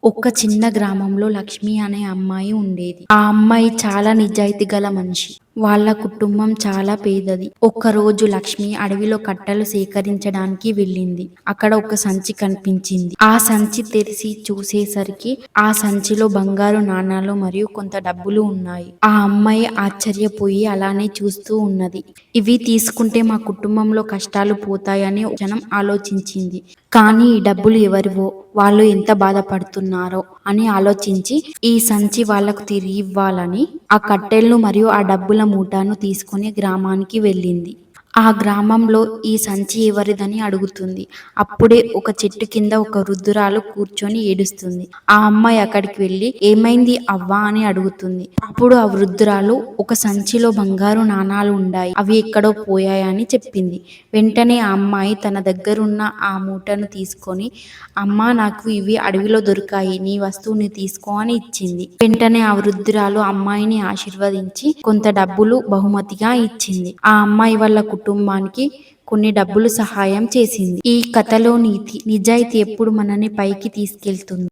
ఒక చిన్న గ్రామంలో లక్ష్మి అనే అమ్మాయి ఉండేది. ఆ అమ్మాయి చాలా నిజాయితీ గల మనిషి. వాళ్ళ కుటుంబం చాలా పేదది. ఒక్కరోజు లక్ష్మి అడవిలో కట్టెలు సేకరించడానికి వెళ్ళింది. అక్కడ ఒక సంచి కనిపించింది. ఆ సంచి తెరిచి చూసేసరికి ఆ సంచిలో బంగారు నాణాలు మరియు కొంత డబ్బులు ఉన్నాయి. ఆ అమ్మాయి ఆశ్చర్యపోయి అలానే చూస్తూ ఉన్నది. ఇవి తీసుకుంటే మా కుటుంబంలో కష్టాలు పోతాయని ఒక క్షణం ఆలోచించింది. కానీ ఈ డబ్బులు ఎవరివో, వాళ్ళు ఎంత బాధపడుతున్నారో అని ఆలోచించి ఈ సంచి వాళ్లకు తిరిగి ఇవ్వాలని ఆ కట్టెలను మరియు ఆ డబ్బుల మూటను తీసుకుని గ్రామానికి వెళ్ళింది. ఆ గ్రామంలో ఈ సంచి ఎవరిదని అడుగుతుంది. అప్పుడే ఒక చెట్టు కింద ఒక వృద్ధురాలు కూర్చొని ఏడుస్తుంది. ఆ అమ్మాయి అక్కడికి వెళ్ళి ఏమైంది అవ్వా అని అడుగుతుంది. అప్పుడు ఆ వృద్ధురాలు ఒక సంచిలో బంగారు నాణాలు ఉండాయి, అవి ఎక్కడో పోయాయని చెప్పింది. వెంటనే ఆ అమ్మాయి తన దగ్గరున్న ఆ మూటను తీసుకొని, అమ్మా నాకు ఇవి అడవిలో దొరికాయి, నీ వస్తువుని తీసుకో అని ఇచ్చింది. వెంటనే ఆ వృద్ధురాలు అమ్మాయిని ఆశీర్వదించి కొంత డబ్బులు బహుమతిగా ఇచ్చింది. ఆ అమ్మాయి వాళ్ళ కుటుంబానికి కొన్ని డబ్బులు సహాయం చేసింది. ఈ కథలో నీతి, నిజాయితీ ఎప్పుడు మనని పైకి తీసుకెళ్తుంది.